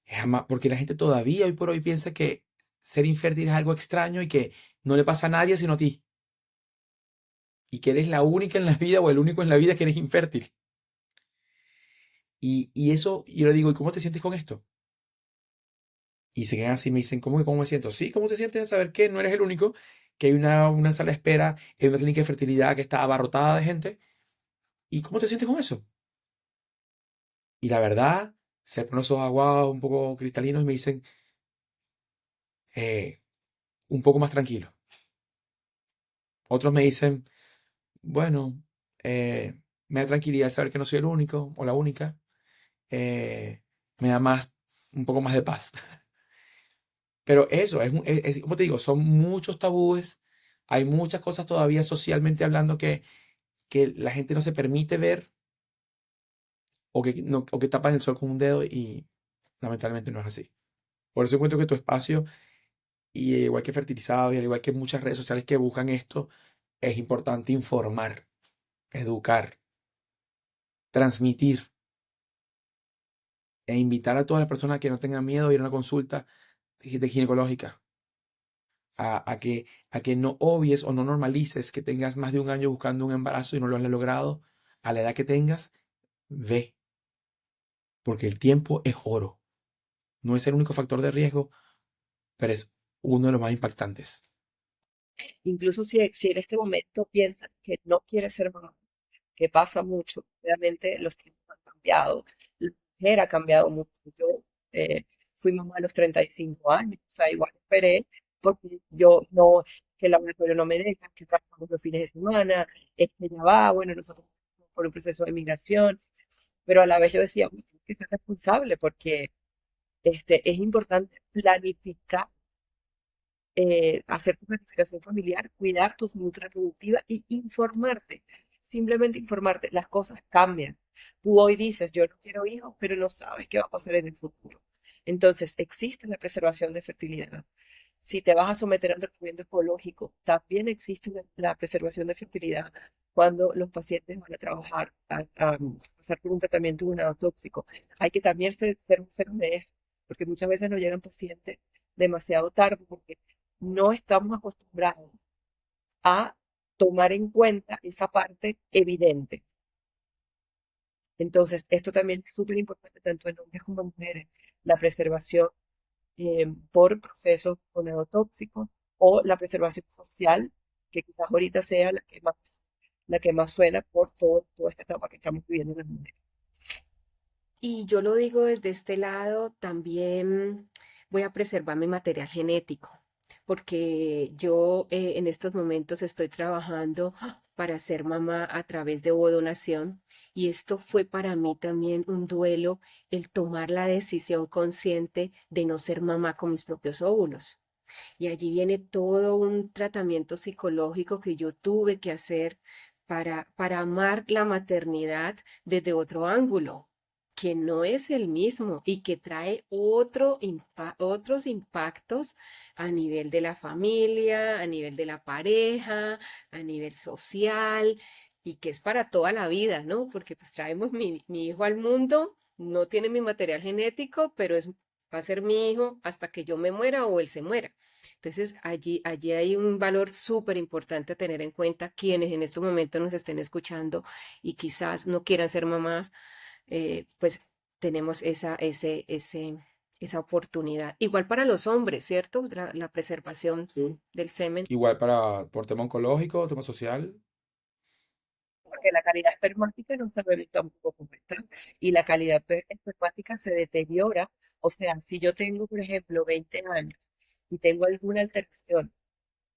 Jamás, porque la gente todavía hoy por hoy piensa que ser infértil es algo extraño y que no le pasa a nadie sino a ti. Y que eres la única en la vida o el único en la vida que eres infértil. Y eso, yo le digo, ¿y cómo te sientes con esto? Y se quedan así, me dicen, ¿cómo me siento? Sí, ¿cómo te sientes de saber que no eres el único? Que hay una sala de espera en una clínica de fertilidad que está abarrotada de gente. ¿Y cómo te sientes con eso? Y la verdad, se ponen los ojos aguados, un poco cristalinos y me dicen, eh, un poco más tranquilo. Otros me dicen, bueno, me da tranquilidad saber que no soy el único o la única. Me da un poco más de paz. Pero eso, como te digo, son muchos tabúes. Hay muchas cosas todavía socialmente hablando que la gente no se permite ver o que tapan el sol con un dedo y lamentablemente no es así. Por eso encuentro que tu espacio, y igual que Fertilizado, y al igual que muchas redes sociales que buscan esto, es importante informar, educar, transmitir e invitar a todas las personas que no tengan miedo a ir a una consulta de ginecológica, a que no obvies o no normalices que tengas más de un año buscando un embarazo y no lo has logrado a la edad que tengas, ve, porque el tiempo es oro. No es el único factor de riesgo, pero es uno de los más impactantes. Incluso si en este momento piensas que no quieres ser mamá, que pasa mucho, obviamente los tiempos han cambiado, la mujer ha cambiado mucho. Yo fui mamá a los 35 años, o sea, igual esperé, porque yo no, que el laboratorio no me deja, que trabajamos los fines de semana, es que ya va, bueno, nosotros pasamos por un proceso de migración, pero a la vez yo decía, "Uy, tienes que ser responsable porque es importante planificar hacer tu planificación familiar, cuidar tu salud reproductiva y informarte. Simplemente informarte. Las cosas cambian. Tú hoy dices, yo no quiero hijos, pero no sabes qué va a pasar en el futuro. Entonces, existe la preservación de fertilidad. Si te vas a someter a un tratamiento ecológico, también existe la preservación de fertilidad cuando los pacientes van a trabajar, a pasar por un tratamiento tóxico. Hay que también ser un cero de eso, porque muchas veces nos llegan pacientes demasiado tarde porque no estamos acostumbrados a tomar en cuenta esa parte evidente. Entonces, esto también es súper importante tanto en hombres como en mujeres, la preservación por procesos tóxicos o la preservación social, que quizás ahorita sea la que más suena por toda esta etapa que estamos viviendo en las mujeres. Y yo lo digo desde este lado, también voy a preservar mi material genético, porque yo en estos momentos estoy trabajando para ser mamá a través de ovodonación y esto fue para mí también un duelo, el tomar la decisión consciente de no ser mamá con mis propios óvulos. Y allí viene todo un tratamiento psicológico que yo tuve que hacer para amar la maternidad desde otro ángulo, que no es el mismo y que trae otros impactos a nivel de la familia, a nivel de la pareja, a nivel social y que es para toda la vida, ¿no? Porque pues traemos mi hijo al mundo, no tiene mi material genético, pero va a ser mi hijo hasta que yo me muera o él se muera. Entonces, allí hay un valor súper importante a tener en cuenta quienes en este momento nos estén escuchando y quizás no quieran ser mamás, pues tenemos esa oportunidad. Igual para los hombres, ¿cierto? La preservación Sí. del semen. Igual por tema oncológico, tema social, porque la calidad espermática no sabemos tampoco cómo está. Y la calidad espermática se deteriora. O sea, si yo tengo, por ejemplo, 20 años y tengo alguna alteración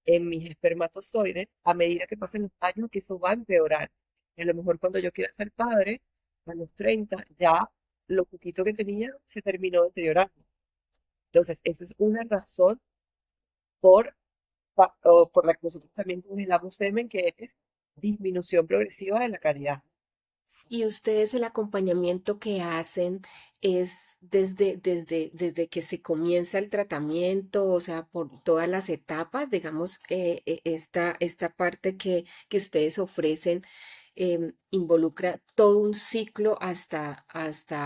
en mis espermatozoides, a medida que pasen los años, que eso va a empeorar. Y a lo mejor cuando yo quiera ser padre, a los 30 ya lo poquito que tenía se terminó deteriorando. Entonces, eso es una razón por, o por la que nosotros también congelamos semen, que es disminución progresiva de la calidad. Y ustedes el acompañamiento que hacen es desde que se comienza el tratamiento, o sea, por todas las etapas, digamos, esta parte que ustedes ofrecen involucra todo un ciclo hasta,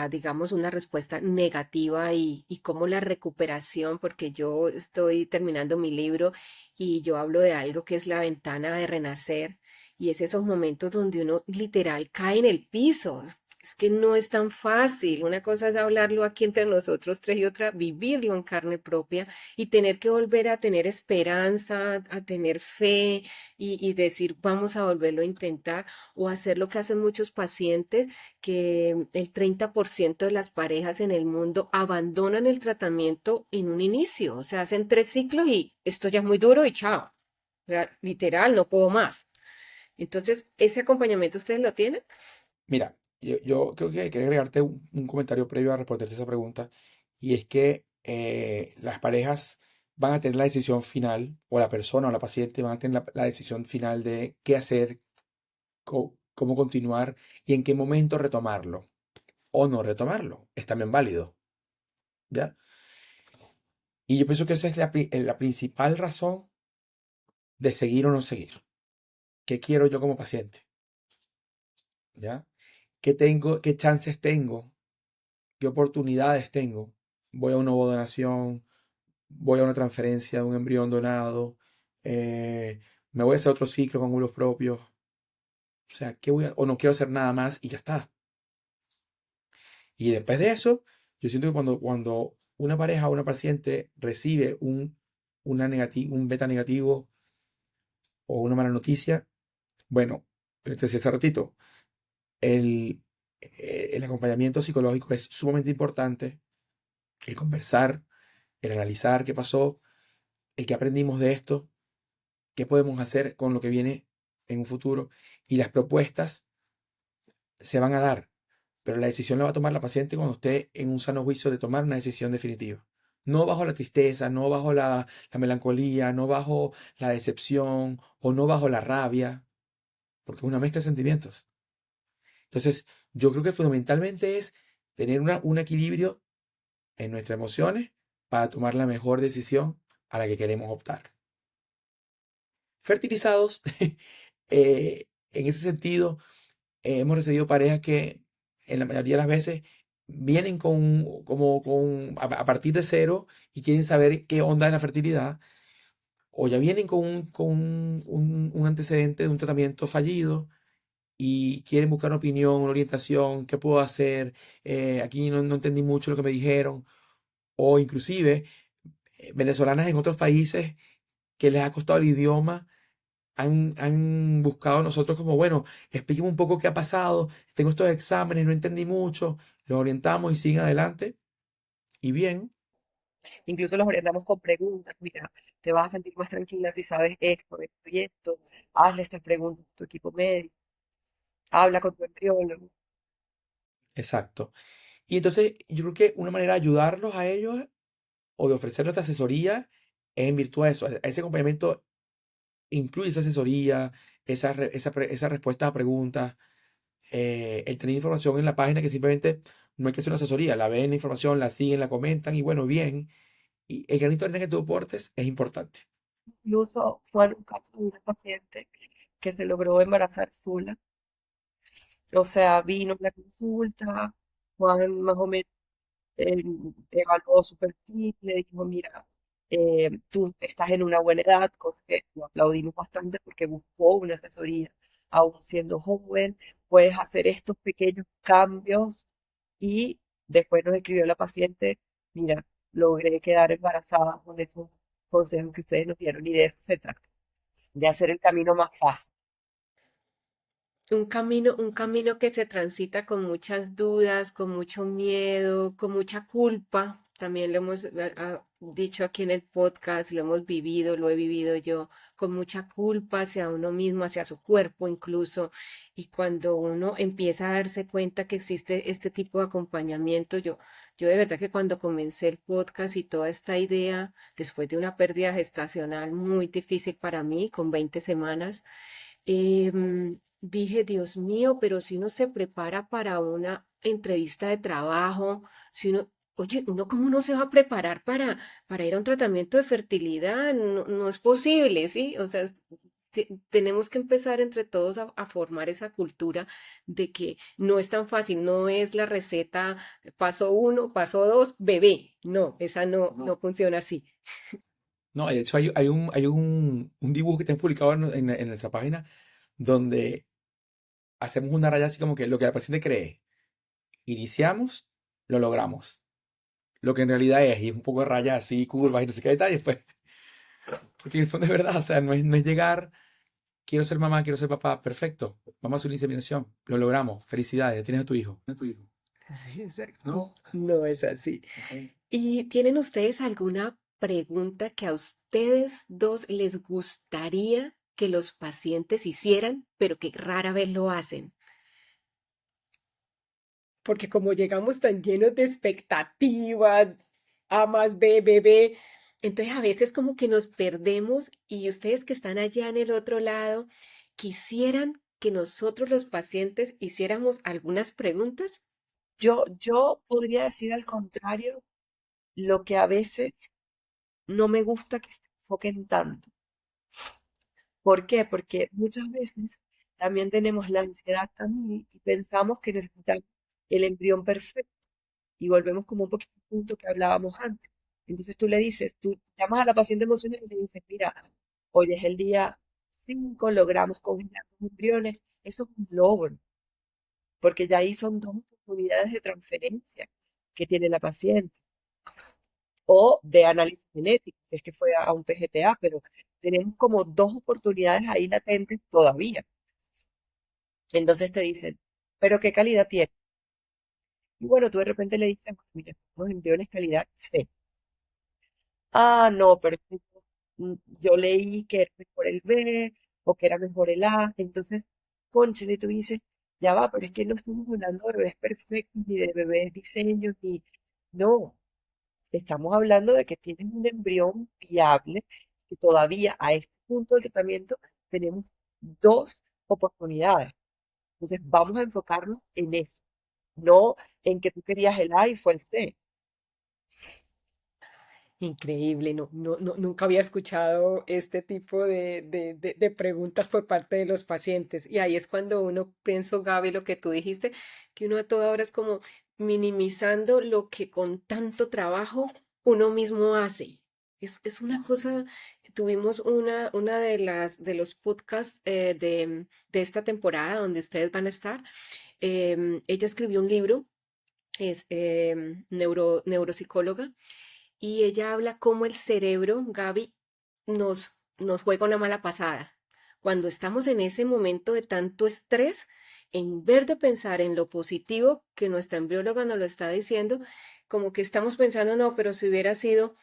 digamos, una respuesta negativa y cómo la recuperación, porque yo estoy terminando mi libro y yo hablo de algo que es la ventana de renacer y es esos momentos donde uno literal cae en el piso. Es que no es tan fácil. Una cosa es hablarlo aquí entre nosotros tres y otra, vivirlo en carne propia y tener que volver a tener esperanza, a tener fe y decir, vamos a volverlo a intentar o hacer lo que hacen muchos pacientes, que el 30% de las parejas en el mundo abandonan el tratamiento en un inicio. O sea, hacen 3 ciclos y esto ya es muy duro y chao. O sea, literal, no puedo más. Entonces, ¿ese acompañamiento ustedes lo tienen? Mira, yo creo que hay que agregarte un comentario previo a responderte esa pregunta, y es que las parejas van a tener la decisión final, o la persona o la paciente van a tener la decisión final de qué hacer, cómo continuar y en qué momento retomarlo o no retomarlo. Es también válido, ¿ya? Y yo pienso que esa es la principal razón de seguir o no seguir. ¿Qué quiero yo como paciente? ¿Ya? ¿Qué tengo, qué chances tengo? ¿Qué oportunidades tengo? Voy a una donación, voy a una transferencia de un embrión donado, eh, me voy a hacer otro ciclo con óvulos propios. O sea, o no quiero hacer nada más y ya está. Y después de eso, yo siento que cuando una pareja o una paciente recibe un beta negativo o una mala noticia, bueno, te decía hace ratito, el acompañamiento psicológico es sumamente importante, el conversar, el analizar qué pasó, el que aprendimos de esto, qué podemos hacer con lo que viene en un futuro, y las propuestas se van a dar, pero la decisión la va a tomar la paciente cuando esté en un sano juicio de tomar una decisión definitiva. No bajo la tristeza, no bajo la melancolía, no bajo la decepción o no bajo la rabia, porque es una mezcla de sentimientos. Entonces, yo creo que fundamentalmente es tener un equilibrio en nuestras emociones para tomar la mejor decisión a la que queremos optar. Fertilizados, en ese sentido, hemos recibido parejas que en la mayoría de las veces vienen a partir de cero y quieren saber qué onda es la fertilidad, o ya vienen con un antecedente de un tratamiento fallido y quieren buscar una opinión, una orientación, qué puedo hacer, aquí no entendí mucho lo que me dijeron, o inclusive venezolanas en otros países que les ha costado el idioma han buscado a nosotros como, bueno, explíqueme un poco qué ha pasado, tengo estos exámenes, no entendí mucho, los orientamos y siguen adelante. Y bien, Incluso los orientamos con preguntas. Mira, te vas a sentir más tranquila si sabes esto y esto. Hazle estas preguntas a tu equipo médico. Habla con tu embriólogo. exacto. Y entonces yo creo que una manera de ayudarlos a ellos o de ofrecerles esta asesoría es en virtud de eso. Ese acompañamiento incluye esa asesoría, esa respuesta a preguntas, el tener información en la página que simplemente no hay que hacer una asesoría, la ven la información, la siguen, la comentan y bueno, bien. Y el granito de arena que tú aportes es importante. Incluso fue un caso de una paciente que se logró embarazar sola. O sea, vino a la consulta, Juan más o menos eh, evaluó su perfil, le dijo, mira, tú estás en una buena edad, cosa que lo aplaudimos bastante porque buscó una asesoría, aún siendo joven, puedes hacer estos pequeños cambios y después nos escribió la paciente, mira, logré quedar embarazada con esos consejos que ustedes nos dieron y de eso se trata, de hacer el camino más fácil. un camino que se transita con muchas dudas, con mucho miedo, con mucha culpa. También lo hemos dicho aquí en el podcast, lo hemos vivido, lo he vivido yo, con mucha culpa hacia uno mismo, hacia su cuerpo incluso. Y cuando uno empieza a darse cuenta que existe este tipo de acompañamiento, yo de verdad que cuando comencé el podcast y toda esta idea, después de una pérdida gestacional muy difícil para mí, con 20 semanas, dije, Dios mío, pero si uno se prepara para una entrevista de trabajo, si uno, oye, uno cómo no se va a preparar para ir a un tratamiento de fertilidad, no, no es posible, ¿sí? O sea, tenemos que empezar entre todos a formar esa cultura de que no es tan fácil, no es la receta paso uno, paso dos, bebé, no, esa no funciona así. No, de hecho hay un dibujo que tenemos publicado en nuestra página donde hacemos una raya así como que lo que la paciente cree. Iniciamos, lo logramos. Lo que en realidad es, y es un poco de raya así, curvas y no sé qué tal, y después, porque en el fondo es verdad, o sea, no es llegar, quiero ser mamá, quiero ser papá, perfecto, vamos a hacer una inseminación, lo logramos, felicidades, ya tienes a tu hijo. Exacto. ¿No? No es así. Ok. ¿Y tienen ustedes alguna pregunta que a ustedes dos les gustaría que los pacientes hicieran, pero que rara vez lo hacen? Porque como llegamos tan llenos de expectativas, A más B, B, B, entonces a veces como que nos perdemos y ustedes que están allá en el otro lado, quisieran que nosotros los pacientes hiciéramos algunas preguntas. Yo podría decir al contrario, lo que a veces no me gusta que se enfoquen tanto. ¿Por qué? Porque muchas veces también tenemos la ansiedad también y pensamos que necesitamos el embrión perfecto y volvemos como un poquito al punto que hablábamos antes. Entonces tú le dices, tú llamas a la paciente emocional y le dices, mira, hoy es el día 5, logramos congelar los embriones. Eso es un logro, porque ya ahí son dos oportunidades de transferencia que tiene la paciente o de análisis genético, si es que fue a un PGTA, pero tenemos como dos oportunidades ahí latentes todavía. Entonces te dicen, pero ¿qué calidad tiene? Y bueno, tú de repente le dices, mira, los embriones calidad C. Ah, no, pero es que yo leí que era mejor el B o que era mejor el A. Entonces, cónchale, tú dices, ya va, pero es que no estamos hablando de bebés perfectos ni de bebés diseños, ni... No, estamos hablando de que tienen un embrión viable, que todavía a este punto del tratamiento tenemos dos oportunidades. Entonces, vamos a enfocarnos en eso, no en que tú querías el A y fue el C. Increíble, nunca había escuchado este tipo de preguntas por parte de los pacientes. Y ahí es cuando uno, pienso, Gaby, lo que tú dijiste, que uno a toda hora es como minimizando lo que con tanto trabajo uno mismo hace. Es una cosa, tuvimos una de los podcasts de esta temporada donde ustedes van a estar. Ella escribió un libro, es neuropsicóloga y ella habla cómo el cerebro, Gaby, nos juega una mala pasada. Cuando estamos en ese momento de tanto estrés, en vez de pensar en lo positivo que nuestra embrióloga nos lo está diciendo, como que estamos pensando, no, pero si hubiera sido,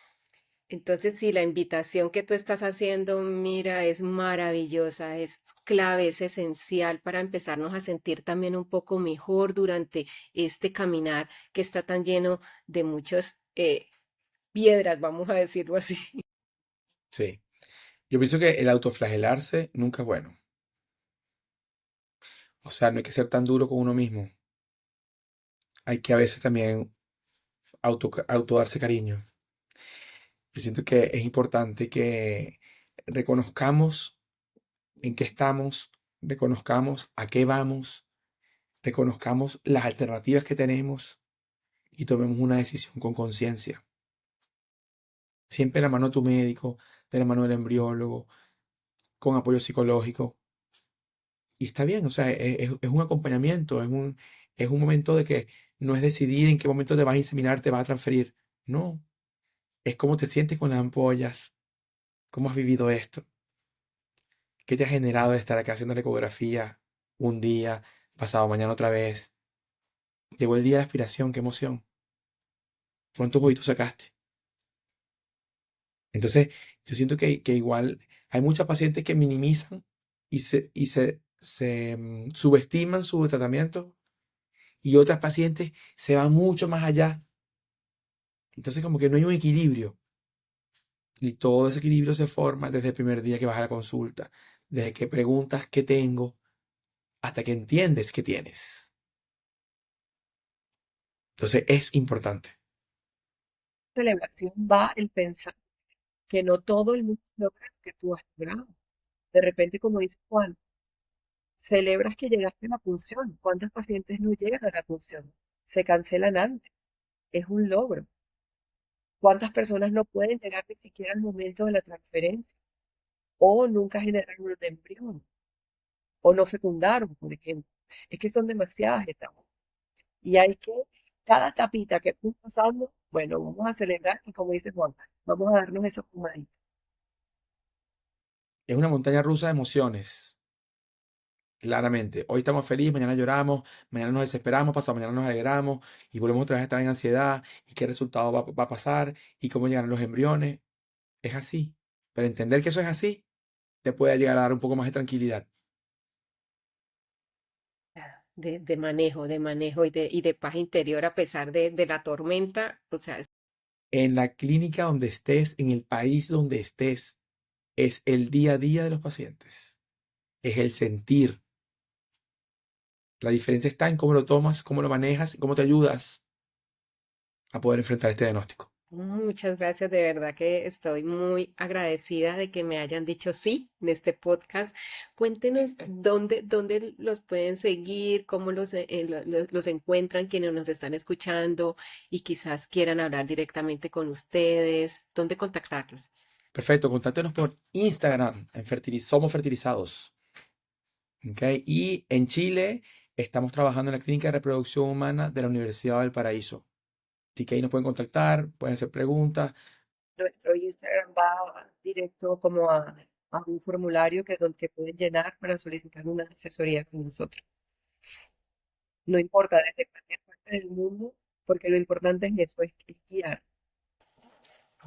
entonces sí, la invitación que tú estás haciendo, mira, es maravillosa, es clave, es esencial para empezarnos a sentir también un poco mejor durante este caminar que está tan lleno de muchos piedras, vamos a decirlo así. Sí. Yo pienso que el autoflagelarse nunca es bueno. O sea, no hay que ser tan duro con uno mismo. Hay que a veces también auto darse cariño. Yo siento que es importante que reconozcamos en qué estamos, reconozcamos a qué vamos, reconozcamos las alternativas que tenemos y tomemos una decisión con conciencia. Siempre de la mano de tu médico, de la mano del embriólogo, con apoyo psicológico. Y está bien, o sea, es un acompañamiento, es un momento de que no es decidir en qué momento te vas a inseminar, te vas a transferir. No, es cómo te sientes con las ampollas, cómo has vivido esto, qué te ha generado de estar acá haciendo la ecografía. un día, pasado mañana otra vez. Llegó el día de la aspiración, qué emoción. ¿Cuántos ojitos sacaste? Entonces, yo siento que igual hay muchas pacientes que minimizan y se subestiman su tratamiento y otras pacientes se van mucho más allá. Entonces, como que no hay un equilibrio. Y todo ese equilibrio se forma desde el primer día que vas a la consulta, desde que preguntas qué tengo hasta que entiendes qué tienes. Entonces, es importante. Celebración va el pensar que no todo el mundo logra lo que tú has logrado. De repente, como dice Juan, celebras que llegaste a la punción. ¿Cuántos pacientes no llegan a la punción? Se cancelan antes. Es un logro. ¿Cuántas personas no pueden llegar ni siquiera al momento de la transferencia? O nunca generaron un embrión. O no fecundaron, por ejemplo. Es que son demasiadas etapas. Y hay que, cada etapita que estamos pasando, bueno, vamos a celebrar y como dice Juan, vamos a darnos esos pumaditos. Es una montaña rusa de emociones, claramente. Hoy estamos felices, mañana lloramos, mañana nos desesperamos, pasado mañana nos alegramos y volvemos otra vez a estar en ansiedad y qué resultado va a pasar y cómo llegan los embriones. Es así. Pero entender que eso es así te puede llegar a dar un poco más de tranquilidad. De manejo y de paz interior a pesar de la tormenta. O sea, En la clínica donde estés, en el país donde estés, es el día a día de los pacientes. Es el sentir. La diferencia está en cómo lo tomas, cómo lo manejas y cómo te ayudas a poder enfrentar este diagnóstico. muchas gracias, de verdad que estoy muy agradecida de que me hayan dicho sí en este podcast. Cuéntenos dónde los pueden seguir, cómo los encuentran quienes nos están escuchando y quizás quieran hablar directamente con ustedes, dónde contactarlos. Perfecto, contáctenos por Instagram en Somos Fertilizados. ¿Ok? Y en Chile estamos trabajando en la Clínica de Reproducción Humana de la Universidad del Paraíso. Así que ahí nos pueden contactar, pueden hacer preguntas. Nuestro Instagram va directo como a un formulario que pueden llenar para solicitar una asesoría con nosotros. No importa desde cualquier parte del mundo, porque lo importante es eso, es guiar.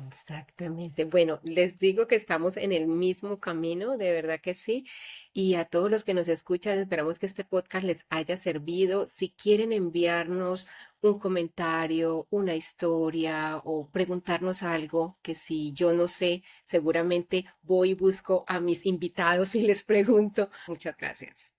Exactamente. Bueno, les digo que estamos en el mismo camino, de verdad que sí. Y a todos los que nos escuchan, esperamos que este podcast les haya servido. Si quieren enviarnos un comentario, una historia o preguntarnos algo que si yo no sé, seguramente voy y busco a mis invitados y les pregunto. Muchas gracias.